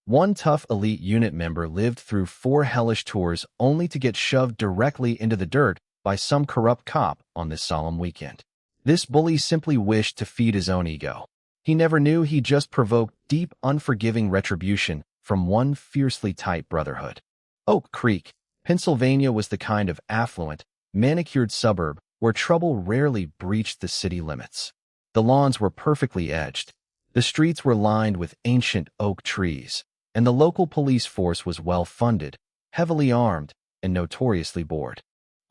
One tough elite unit member lived through 4 hellish tours only to get shoved directly into the dirt by some corrupt cop on this solemn weekend. This bully simply wished to feed his own ego. He never knew he just provoked deep, unforgiving retribution from one fiercely tight brotherhood. Oak Creek, Pennsylvania was the kind of affluent, manicured suburb where trouble rarely breached the city limits. The lawns were perfectly edged. The streets were lined with ancient oak trees, and the local police force was well-funded, heavily armed, and notoriously bored.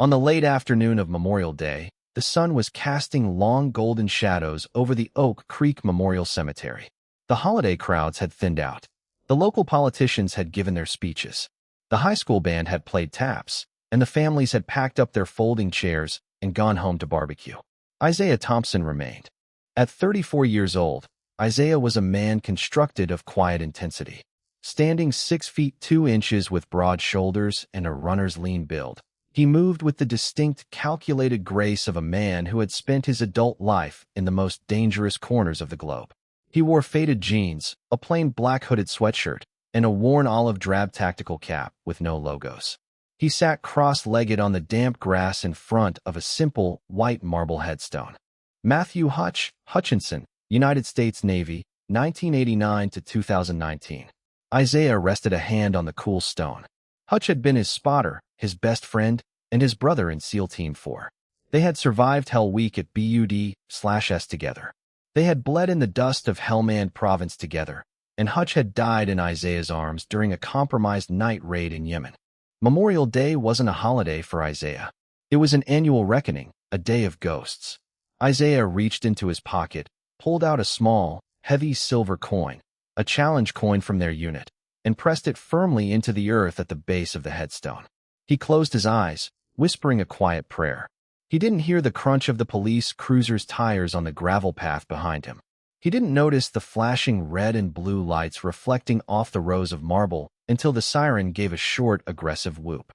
On the late afternoon of Memorial Day, the sun was casting long golden shadows over the Oak Creek Memorial Cemetery. The holiday crowds had thinned out. The local politicians had given their speeches. The high school band had played taps, and the families had packed up their folding chairs and gone home to barbecue. Isaiah Thompson remained. At 34 years old, Isaiah was a man constructed of quiet intensity. Standing 6 feet 2 inches with broad shoulders and a runner's lean build, he moved with the distinct, calculated grace of a man who had spent his adult life in the most dangerous corners of the globe. He wore faded jeans, a plain black hooded sweatshirt, and a worn olive drab tactical cap with no logos. He sat cross-legged on the damp grass in front of a simple, white marble headstone. Matthew Hutchinson, United States Navy, 1989 to 2019. Isaiah rested a hand on the cool stone. Hutch had been his spotter, his best friend, and his brother in SEAL Team 4. They had survived Hell Week at BUD/S together. They had bled in the dust of Helmand Province together, and Hutch had died in Isaiah's arms during a compromised night raid in Yemen. Memorial Day wasn't a holiday for Isaiah. It was an annual reckoning, a day of ghosts. Isaiah reached into his pocket, pulled out a small, heavy silver coin, a challenge coin from their unit, and pressed it firmly into the earth at the base of the headstone. He closed his eyes, whispering a quiet prayer. He didn't hear the crunch of the police cruiser's tires on the gravel path behind him. He didn't notice the flashing red and blue lights reflecting off the rows of marble until the siren gave a short, aggressive whoop.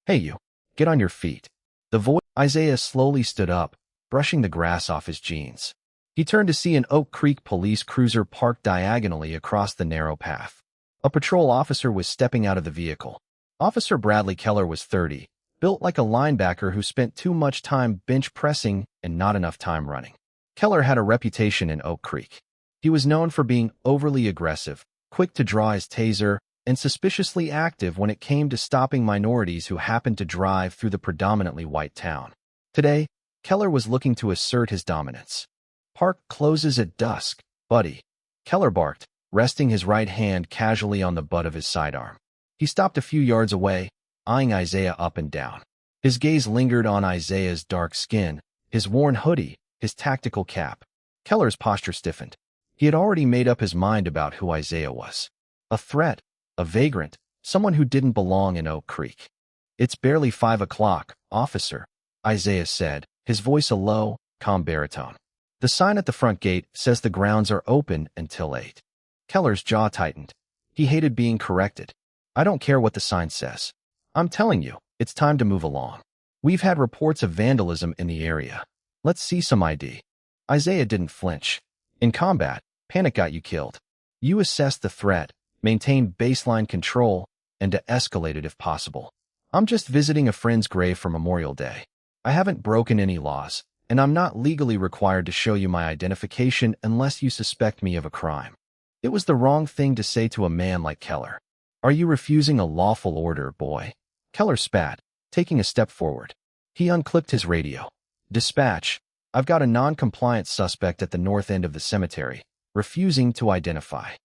"Hey you, get on your feet." The voice. Isaiah slowly stood up, brushing the grass off his jeans. He turned to see an Oak Creek police cruiser parked diagonally across the narrow path. A patrol officer was stepping out of the vehicle. Officer Bradley Keller was 30, built like a linebacker who spent too much time bench pressing and not enough time running. Keller had a reputation in Oak Creek. He was known for being overly aggressive, quick to draw his taser, and suspiciously active when it came to stopping minorities who happened to drive through the predominantly white town. Today, Keller was looking to assert his dominance. "Park closes at dusk, buddy," Keller barked, resting his right hand casually on the butt of his sidearm. He stopped a few yards away, eyeing Isaiah up and down. His gaze lingered on Isaiah's dark skin, his worn hoodie, his tactical cap. Keller's posture stiffened. He had already made up his mind about who Isaiah was. A threat, a vagrant, someone who didn't belong in Oak Creek. "It's barely 5 o'clock, officer," Isaiah said, his voice a low, calm baritone. "The sign at the front gate says the grounds are open until 8. Keller's jaw tightened. He hated being corrected. "I don't care what the sign says. I'm telling you, it's time to move along. We've had reports of vandalism in the area. Let's see some ID." Isaiah didn't flinch. In combat, panic got you killed. You assessed the threat, maintained baseline control, and de-escalated if possible. "I'm just visiting a friend's grave for Memorial Day. I haven't broken any laws, and I'm not legally required to show you my identification unless you suspect me of a crime." It was the wrong thing to say to a man like Keller. "Are you refusing a lawful order, boy?" Keller spat, taking a step forward. He unclipped his radio. "Dispatch, I've got a non-compliant suspect at the north end of the cemetery, refusing to identify."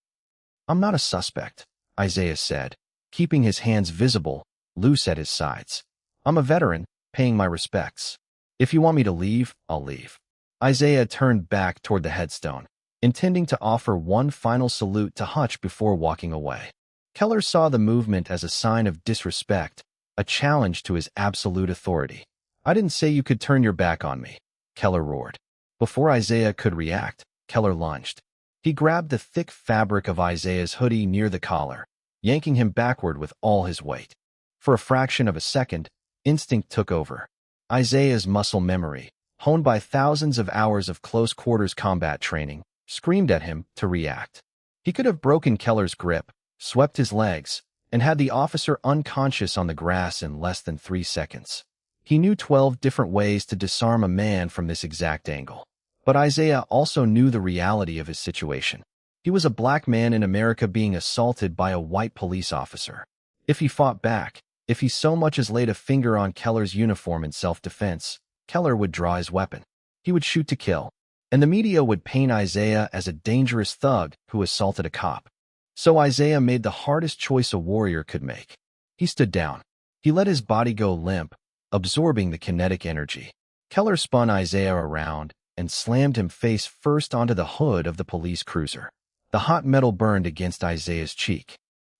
"I'm not a suspect," Isaiah said, keeping his hands visible, loose at his sides. "I'm a veteran, paying my respects. If you want me to leave, I'll leave." Isaiah turned back toward the headstone, intending to offer one final salute to Hutch before walking away. Keller saw the movement as a sign of disrespect, a challenge to his absolute authority. "I didn't say you could turn your back on me," Keller roared. Before Isaiah could react, Keller lunged. He grabbed the thick fabric of Isaiah's hoodie near the collar, yanking him backward with all his weight. For a fraction of a second, instinct took over. Isaiah's muscle memory, honed by thousands of hours of close-quarters combat training, screamed at him to react. He could have broken Keller's grip, swept his legs, and had the officer unconscious on the grass in less than 3 seconds. He knew 12 different ways to disarm a man from this exact angle. But Isaiah also knew the reality of his situation. He was a black man in America being assaulted by a white police officer. If he fought back, if he so much as laid a finger on Keller's uniform in self-defense, Keller would draw his weapon. He would shoot to kill, and the media would paint Isaiah as a dangerous thug who assaulted a cop. So Isaiah made the hardest choice a warrior could make. He stood down. He let his body go limp, absorbing the kinetic energy. Keller spun Isaiah around and slammed him face first onto the hood of the police cruiser. The hot metal burned against Isaiah's cheek.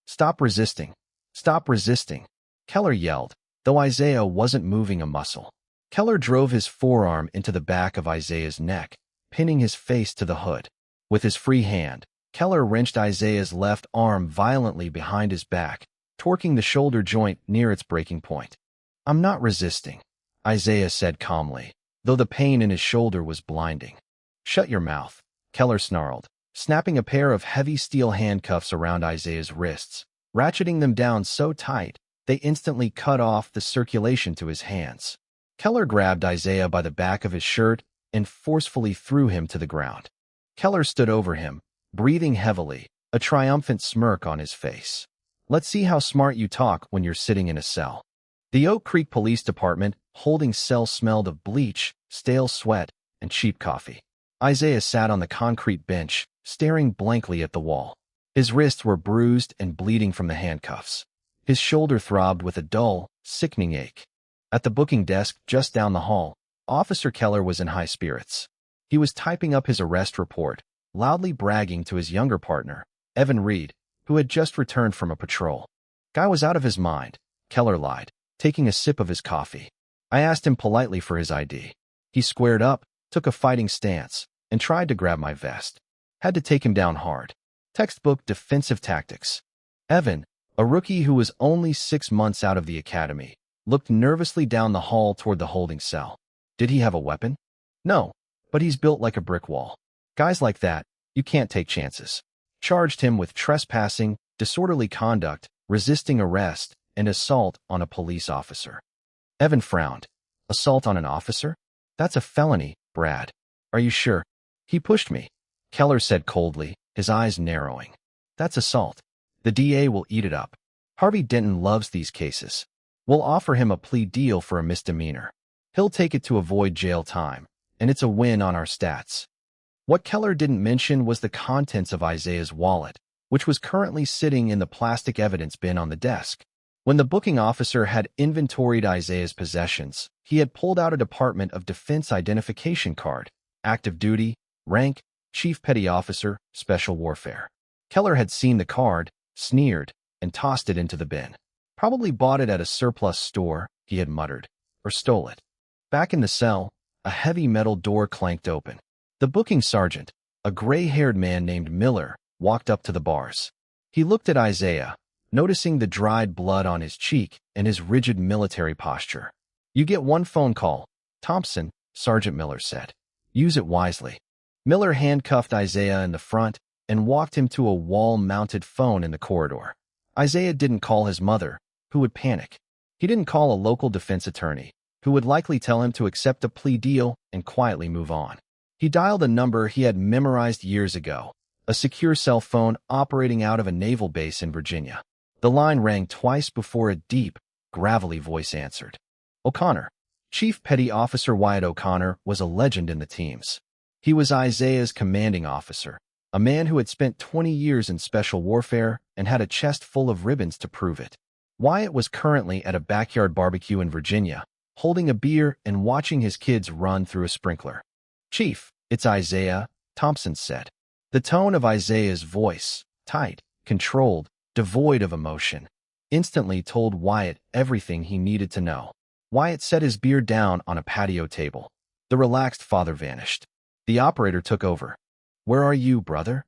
"Stop resisting! Stop resisting!" Keller yelled, though Isaiah wasn't moving a muscle. Keller drove his forearm into the back of Isaiah's neck, pinning his face to the hood. With his free hand, Keller wrenched Isaiah's left arm violently behind his back, torquing the shoulder joint near its breaking point. "I'm not resisting," Isaiah said calmly, though the pain in his shoulder was blinding. "Shut your mouth," Keller snarled, snapping a pair of heavy steel handcuffs around Isaiah's wrists, ratcheting them down so tight they instantly cut off the circulation to his hands. Keller grabbed Isaiah by the back of his shirt and forcefully threw him to the ground. Keller stood over him, breathing heavily, a triumphant smirk on his face. "Let's see how smart you talk when you're sitting in a cell." The Oak Creek Police Department holding cell smelled of bleach, stale sweat, and cheap coffee. Isaiah sat on the concrete bench, staring blankly at the wall. His wrists were bruised and bleeding from the handcuffs. His shoulder throbbed with a dull, sickening ache. At the booking desk just down the hall, Officer Keller was in high spirits. He was typing up his arrest report, loudly bragging to his younger partner, Evan Reed, who had just returned from a patrol. "Guy was out of his mind," Keller lied, taking a sip of his coffee. "I asked him politely for his ID. He squared up, took a fighting stance, and tried to grab my vest. Had to take him down hard. Textbook defensive tactics." Evan, a rookie who was only 6 months out of the academy, looked nervously down the hall toward the holding cell. "Did he have a weapon?" "No, but he's built like a brick wall. Guys like that, you can't take chances." Charged him with trespassing, disorderly conduct, resisting arrest, and assault on a police officer. Evan frowned. "Assault on an officer? That's a felony, Brad. Are you sure?" "He pushed me," Keller said coldly, his eyes narrowing. "That's assault. The DA will eat it up. Harvey Denton loves these cases. We'll offer him a plea deal for a misdemeanor. He'll take it to avoid jail time, and it's a win on our stats." What Keller didn't mention was the contents of Isaiah's wallet, which was currently sitting in the plastic evidence bin on the desk. When the booking officer had inventoried Isaiah's possessions, he had pulled out a Department of Defense identification card, active duty, rank, Chief Petty Officer, Special Warfare. Keller had seen the card, sneered, and tossed it into the bin. "Probably bought it at a surplus store," he had muttered, "or stole it." Back in the cell, a heavy metal door clanked open. The booking sergeant, a gray-haired man named Miller, walked up to the bars. He looked at Isaiah, noticing the dried blood on his cheek and his rigid military posture. "You get one phone call, Thompson," Sergeant Miller said. "Use it wisely." Miller handcuffed Isaiah in the front and walked him to a wall-mounted phone in the corridor. Isaiah didn't call his mother, who would panic. He didn't call a local defense attorney, who would likely tell him to accept a plea deal and quietly move on. He dialed a number he had memorized years ago, a secure cell phone operating out of a naval base in Virginia. The line rang twice before a deep, gravelly voice answered. O'Connor. Chief Petty Officer Wyatt O'Connor was a legend in the teams. He was Isaiah's commanding officer, a man who had spent 20 years in special warfare and had a chest full of ribbons to prove it. Wyatt was currently at a backyard barbecue in Virginia, holding a beer and watching his kids run through a sprinkler. "Chief, it's Isaiah," Thompson said. The tone of Isaiah's voice, tight, controlled, devoid of emotion, instantly told Wyatt everything he needed to know. Wyatt set his beer down on a patio table. The relaxed father vanished. The operator took over. "Where are you, brother?"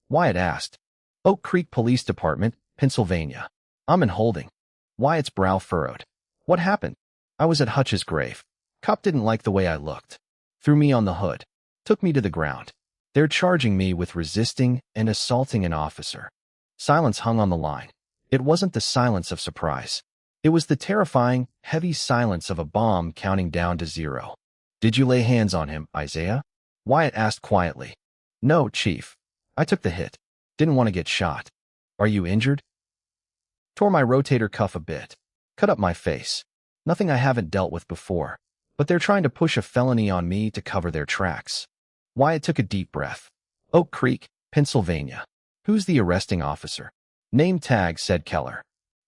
Wyatt asked. "Oak Creek Police Department, Pennsylvania. I'm in holding." Wyatt's brow furrowed. "What happened?" "I was at Hutch's grave. Cop didn't like the way I looked. Threw me on the hood. Took me to the ground. They're charging me with resisting and assaulting an officer." Silence hung on the line. It wasn't the silence of surprise. It was the terrifying, heavy silence of a bomb counting down to 0. "Did you lay hands on him, Isaiah?" Wyatt asked quietly. "No, Chief. I took the hit. Didn't want to get shot." "Are you injured?" "Tore my rotator cuff a bit. Cut up my face. Nothing I haven't dealt with before. But they're trying to push a felony on me to cover their tracks." Wyatt took a deep breath. "Oak Creek, Pennsylvania. Who's the arresting officer?" "Name tag," said Keller.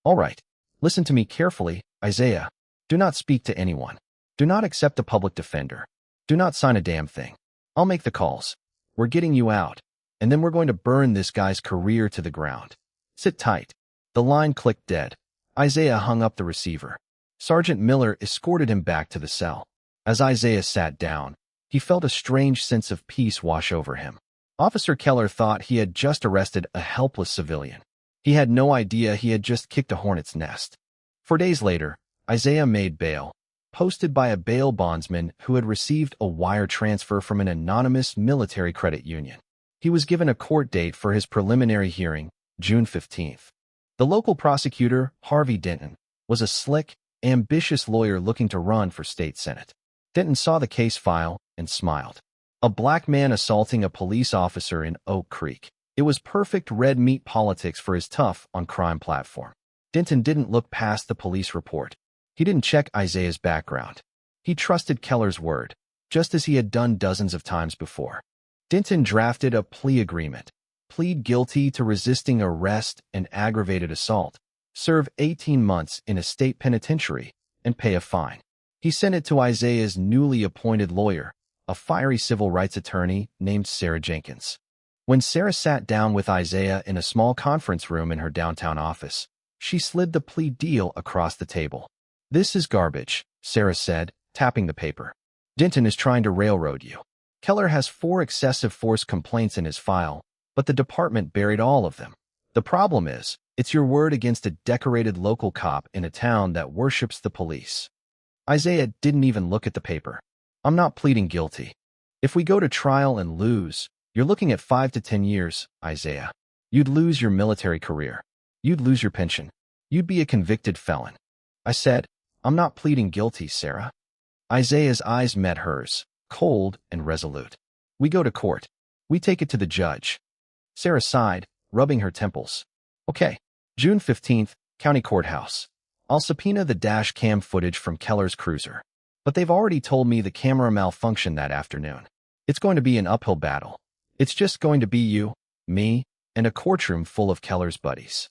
"All right. Listen to me carefully, Isaiah. Do not speak to anyone. Do not accept a public defender. Do not sign a damn thing. I'll make the calls. We're getting you out. And then we're going to burn this guy's career to the ground. Sit tight." The line clicked dead. Isaiah hung up the receiver. Sergeant Miller escorted him back to the cell. As Isaiah sat down, he felt a strange sense of peace wash over him. Officer Keller thought he had just arrested a helpless civilian. He had no idea he had just kicked a hornet's nest. 4 days later, Isaiah made bail, posted by a bail bondsman who had received a wire transfer from an anonymous military credit union. He was given a court date for his preliminary hearing, June 15th. The local prosecutor, Harvey Denton, was a slick, ambitious lawyer looking to run for state senate. Denton saw the case file and smiled. A black man assaulting a police officer in Oak Creek. It was perfect red meat politics for his tough-on-crime platform. Denton didn't look past the police report. He didn't check Isaiah's background. He trusted Keller's word, just as he had done dozens of times before. Denton drafted a plea agreement. Plead guilty to resisting arrest and aggravated assault, serve 18 months in a state penitentiary, and pay a fine. He sent it to Isaiah's newly appointed lawyer, a fiery civil rights attorney named Sarah Jenkins. When Sarah sat down with Isaiah in a small conference room in her downtown office, she slid the plea deal across the table. "This is garbage," Sarah said, tapping the paper. "Denton is trying to railroad you. Keller has 4 excessive force complaints in his file, but the department buried all of them. The problem is, it's your word against a decorated local cop in a town that worships the police." Isaiah didn't even look at the paper. "I'm not pleading guilty. If we go to trial and lose, you're looking at 5 to 10 years, Isaiah. You'd lose your military career. You'd lose your pension. You'd be a convicted felon." I said, "I'm not pleading guilty, Sarah." Isaiah's eyes met hers, cold and resolute. "We go to court. We take it to the judge." Sarah sighed, rubbing her temples. "Okay. June 15th, County Courthouse. I'll subpoena the dash cam footage from Keller's cruiser. But they've already told me the camera malfunctioned that afternoon. It's going to be an uphill battle. It's just going to be you, me, and a courtroom full of Keller's buddies."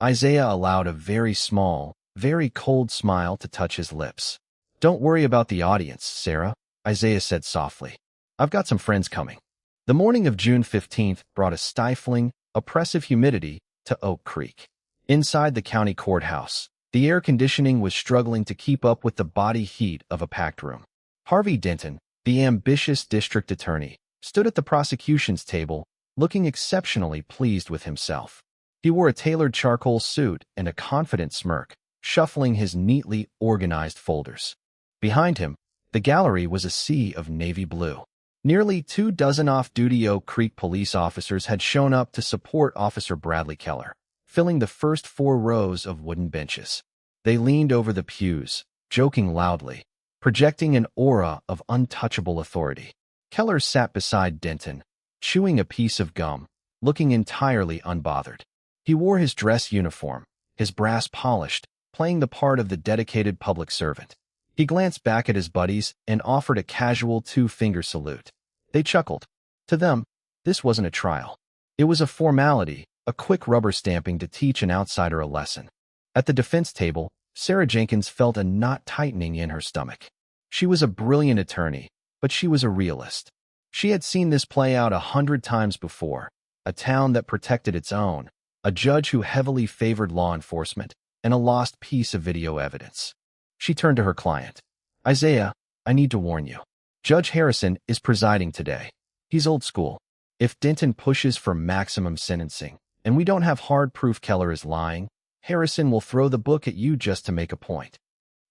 Isaiah allowed a very small, very cold smile to touch his lips. "Don't worry about the audience, Sarah," Isaiah said softly. "I've got some friends coming." The morning of June 15th brought a stifling, oppressive humidity to Oak Creek. Inside the county courthouse, the air conditioning was struggling to keep up with the body heat of a packed room. Harvey Denton, the ambitious district attorney, stood at the prosecution's table, looking exceptionally pleased with himself. He wore a tailored charcoal suit and a confident smirk, shuffling his neatly organized folders. Behind him, the gallery was a sea of navy blue. Nearly 2 dozen off-duty Oak Creek police officers had shown up to support Officer Bradley Keller, filling the first 4 rows of wooden benches. They leaned over the pews, joking loudly, projecting an aura of untouchable authority. Keller sat beside Denton, chewing a piece of gum, looking entirely unbothered. He wore his dress uniform, his brass polished, playing the part of the dedicated public servant. He glanced back at his buddies and offered a casual 2-finger salute. They chuckled. To them, this wasn't a trial. It was a formality, a quick rubber stamping to teach an outsider a lesson. At the defense table, Sarah Jenkins felt a knot tightening in her stomach. She was a brilliant attorney, but she was a realist. She had seen this play out 100 times before, a town that protected its own, a judge who heavily favored law enforcement, and a lost piece of video evidence. She turned to her client. "Isaiah, I need to warn you. Judge Harrison is presiding today. He's old school. If Denton pushes for maximum sentencing, and we don't have hard proof Keller is lying, Harrison will throw the book at you just to make a point."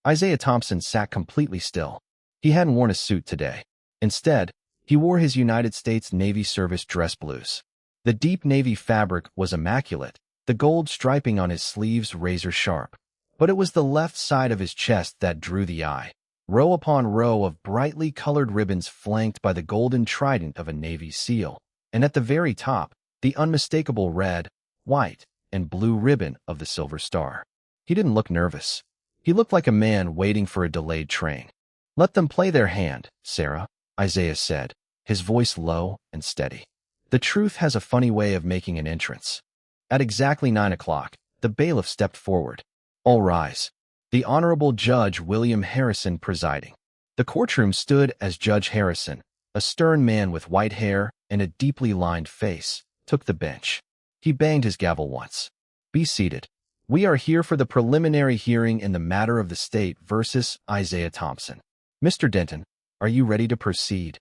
Isaiah Thompson sat completely still. He hadn't worn a suit today. Instead, he wore his United States Navy service dress blues. The deep navy fabric was immaculate, the gold striping on his sleeves razor-sharp. But it was the left side of his chest that drew the eye. Row upon row of brightly colored ribbons flanked by the golden trident of a Navy SEAL. And at the very top, the unmistakable red, white, and blue ribbon of the Silver Star. He didn't look nervous. He looked like a man waiting for a delayed train. "Let them play their hand, Sarah," Isaiah said, his voice low and steady. "The truth has a funny way of making an entrance." At exactly 9 o'clock, the bailiff stepped forward. "All rise." The Honorable Judge William Harrison presiding. The courtroom stood as Judge Harrison, a stern man with white hair and a deeply lined face, took the bench. He banged his gavel once. "Be seated. We are here for the preliminary hearing in the matter of the state versus Isaiah Thompson. Mr. Denton, are you ready to proceed?"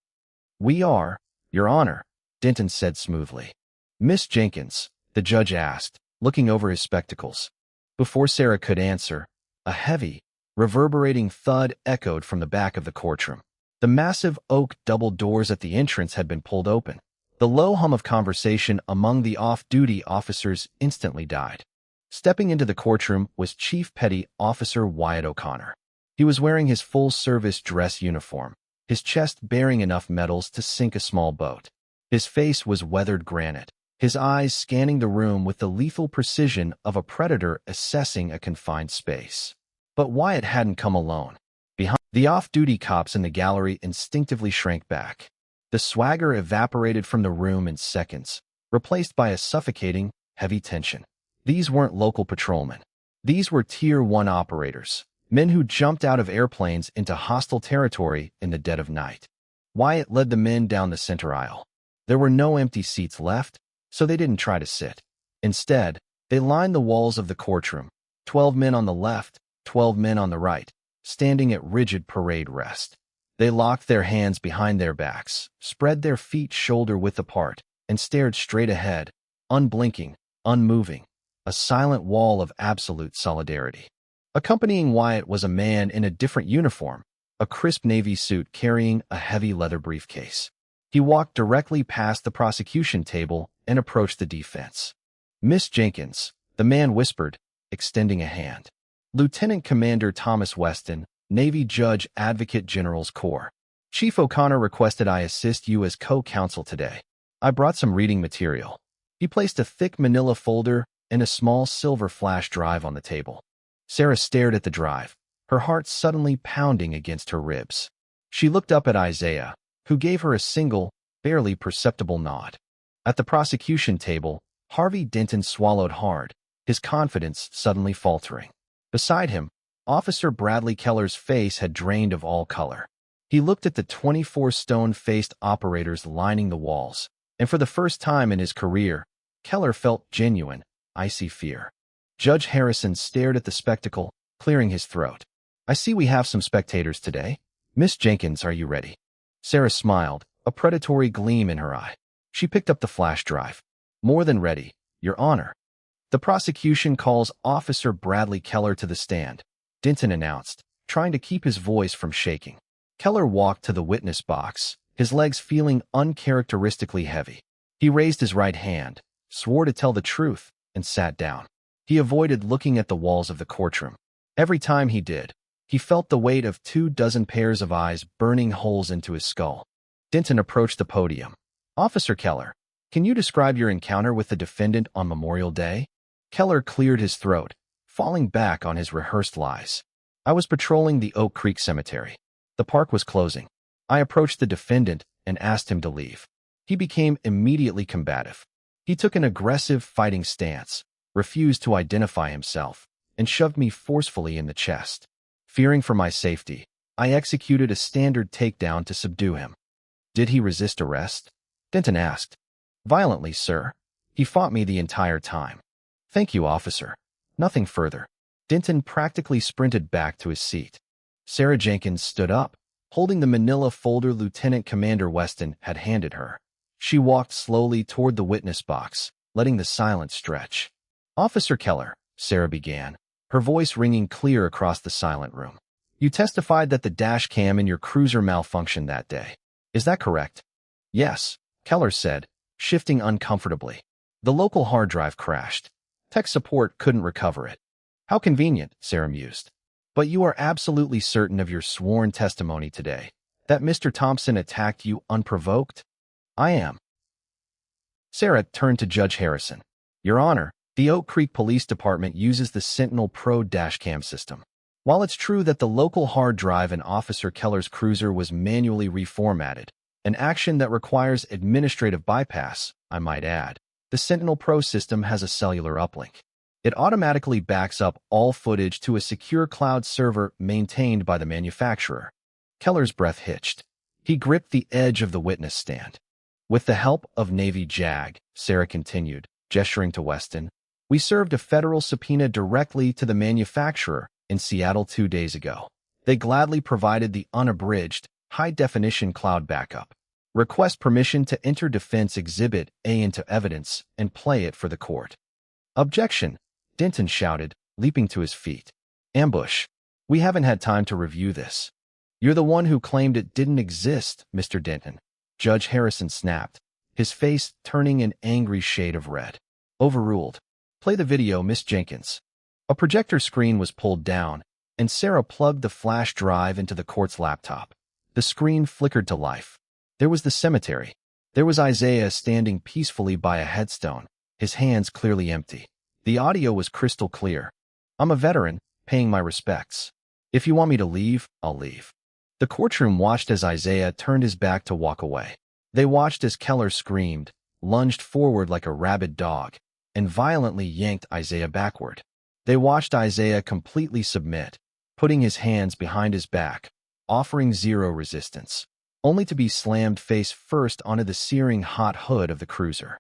"We are, Your Honor," Denton said smoothly. "Miss Jenkins," the judge asked, looking over his spectacles. Before Sarah could answer, a heavy, reverberating thud echoed from the back of the courtroom. The massive oak double doors at the entrance had been pulled open. The low hum of conversation among the off-duty officers instantly died. Stepping into the courtroom was Chief Petty Officer Wyatt O'Connor. He was wearing his full-service dress uniform, his chest bearing enough medals to sink a small boat. His face was weathered granite, his eyes scanning the room with the lethal precision of a predator assessing a confined space. But Wyatt hadn't come alone. Behind, the off-duty cops in the gallery instinctively shrank back. The swagger evaporated from the room in seconds, replaced by a suffocating, heavy tension. These weren't local patrolmen. These were Tier 1 operators, men who jumped out of airplanes into hostile territory in the dead of night. Wyatt led the men down the center aisle. There were no empty seats left, so they didn't try to sit. Instead, they lined the walls of the courtroom, 12 men on the left, 12 men on the right, standing at rigid parade rest. They locked their hands behind their backs, spread their feet shoulder-width apart, and stared straight ahead, unblinking, unmoving, a silent wall of absolute solidarity. Accompanying Wyatt was a man in a different uniform, a crisp navy suit carrying a heavy leather briefcase. He walked directly past the prosecution table and approached the defense. "Miss Jenkins," the man whispered, extending a hand. "Lieutenant Commander Thomas Weston, Navy Judge Advocate General's Corps. Chief O'Connor requested I assist you as co-counsel today. I brought some reading material." He placed a thick manila folder and a small silver flash drive on the table. Sarah stared at the drive, her heart suddenly pounding against her ribs. She looked up at Isaiah, who gave her a single, barely perceptible nod. At the prosecution table, Harvey Denton swallowed hard, his confidence suddenly faltering. Beside him, Officer Bradley Keller's face had drained of all color. He looked at the 24 stone-faced operators lining the walls, and for the first time in his career, Keller felt genuine, icy fear. Judge Harrison stared at the spectacle, clearing his throat. "I see we have some spectators today. Miss Jenkins, are you ready?" Sarah smiled, a predatory gleam in her eye. She picked up the flash drive. "More than ready, Your Honor." "The prosecution calls Officer Bradley Keller to the stand," Denton announced, trying to keep his voice from shaking. Keller walked to the witness box, his legs feeling uncharacteristically heavy. He raised his right hand, swore to tell the truth, and sat down. He avoided looking at the walls of the courtroom. Every time he did, he felt the weight of 24 pairs of eyes burning holes into his skull. Denton approached the podium. "Officer Keller, can you describe your encounter with the defendant on Memorial Day?" Keller cleared his throat, falling back on his rehearsed lies. "I was patrolling the Oak Creek Cemetery. The park was closing. I approached the defendant and asked him to leave. He became immediately combative. He took an aggressive fighting stance, refused to identify himself, and shoved me forcefully in the chest. Fearing for my safety, I executed a standard takedown to subdue him." "Did he resist arrest?" Denton asked. "Violently, sir. He fought me the entire time." "Thank you, officer." Nothing further. Denton practically sprinted back to his seat. Sarah Jenkins stood up, holding the manila folder Lieutenant Commander Weston had handed her. She walked slowly toward the witness box, letting the silence stretch. "Officer Keller," Sarah began, her voice ringing clear across the silent room. "You testified that the dash cam in your cruiser malfunctioned that day. Is that correct?" "Yes," Keller said, shifting uncomfortably. "The local hard drive crashed. Tech support couldn't recover it. How convenient, Sarah mused. But you are absolutely certain of your sworn testimony today, that Mr. Thompson attacked you unprovoked? I am. Sarah turned to Judge Harrison. Your Honor, the Oak Creek Police Department uses the Sentinel Pro dashcam system. While it's true that the local hard drive in Officer Keller's cruiser was manually reformatted, an action that requires administrative bypass, I might add, the Sentinel Pro system has a cellular uplink. It automatically backs up all footage to a secure cloud server maintained by the manufacturer. Keller's breath hitched. He gripped the edge of the witness stand. With the help of Navy JAG, Sarah continued, gesturing to Weston, we served a federal subpoena directly to the manufacturer in Seattle 2 days ago. They gladly provided the unabridged, high-definition cloud backup. Request permission to enter Defense Exhibit A into evidence and play it for the court. Objection, Denton shouted, leaping to his feet. Ambush. We haven't had time to review this. You're the one who claimed it didn't exist, Mr. Denton. Judge Harrison snapped, his face turning an angry shade of red. Overruled. Play the video, Miss Jenkins. A projector screen was pulled down, and Sarah plugged the flash drive into the court's laptop. The screen flickered to life. There was the cemetery. There was Isaiah standing peacefully by a headstone, his hands clearly empty. The audio was crystal clear. I'm a veteran, paying my respects. If you want me to leave, I'll leave. The courtroom watched as Isaiah turned his back to walk away. They watched as Keller screamed, lunged forward like a rabid dog, and violently yanked Isaiah backward. They watched Isaiah completely submit, putting his hands behind his back, offering zero resistance, only to be slammed face first onto the searing hot hood of the cruiser.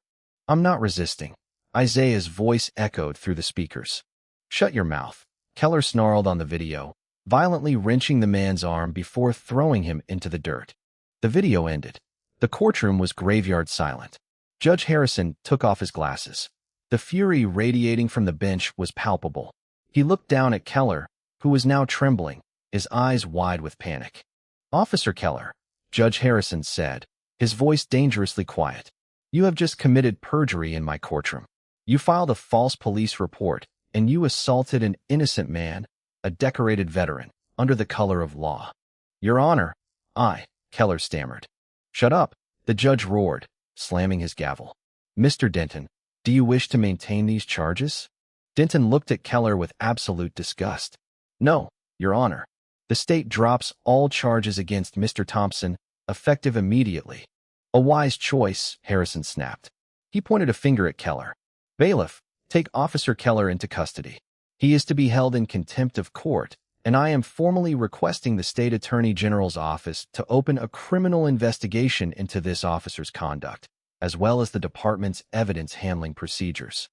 I'm not resisting. Isaiah's voice echoed through the speakers. Shut your mouth, Keller snarled on the video, violently wrenching the man's arm before throwing him into the dirt. The video ended. The courtroom was graveyard silent. Judge Harrison took off his glasses. The fury radiating from the bench was palpable. He looked down at Keller, who was now trembling, his eyes wide with panic. Officer Keller, Judge Harrison said, his voice dangerously quiet. You have just committed perjury in my courtroom. You filed a false police report, and you assaulted an innocent man, a decorated veteran, under the color of law. Your Honor, Keller stammered. Shut up, the judge roared, slamming his gavel. Mr. Denton, do you wish to maintain these charges? Denton looked at Keller with absolute disgust. No, Your Honor. The state drops all charges against Mr. Thompson, effective immediately. A wise choice, Harrison snapped. He pointed a finger at Keller. Bailiff, take Officer Keller into custody. He is to be held in contempt of court, and I am formally requesting the State Attorney General's office to open a criminal investigation into this officer's conduct, as well as the department's evidence handling procedures.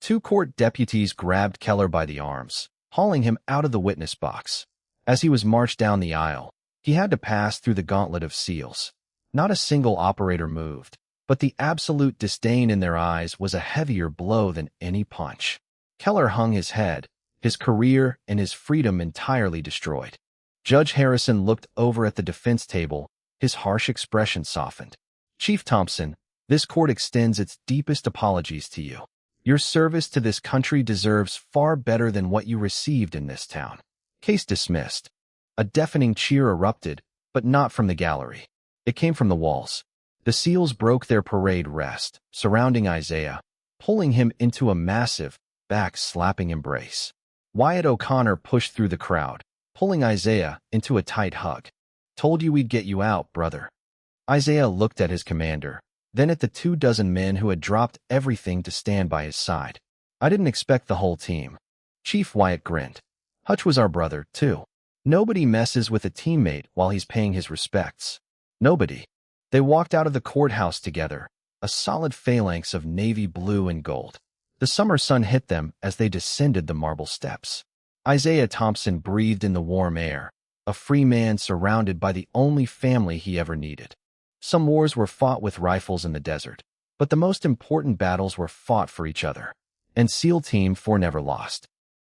2 court deputies grabbed Keller by the arms, hauling him out of the witness box. As he was marched down the aisle, he had to pass through the gauntlet of SEALs. Not a single operator moved, but the absolute disdain in their eyes was a heavier blow than any punch. Keller hung his head, his career and his freedom entirely destroyed. Judge Harrison looked over at the defense table, his harsh expression softened. Chief Thompson, this court extends its deepest apologies to you. Your service to this country deserves far better than what you received in this town. Case dismissed. A deafening cheer erupted, but not from the gallery. It came from the walls. The SEALs broke their parade rest, surrounding Isaiah, pulling him into a massive, back-slapping embrace. Wyatt O'Connor pushed through the crowd, pulling Isaiah into a tight hug. Told you we'd get you out, brother. Isaiah looked at his commander, then at the 24 men who had dropped everything to stand by his side. I didn't expect the whole team. Chief Wyatt grinned. Hutch was our brother, too. Nobody messes with a teammate while he's paying his respects. Nobody. They walked out of the courthouse together, a solid phalanx of navy blue and gold. The summer sun hit them as they descended the marble steps. Isaiah Thompson breathed in the warm air, a free man surrounded by the only family he ever needed. Some wars were fought with rifles in the desert, but the most important battles were fought for each other. And SEAL Team 4 never lost.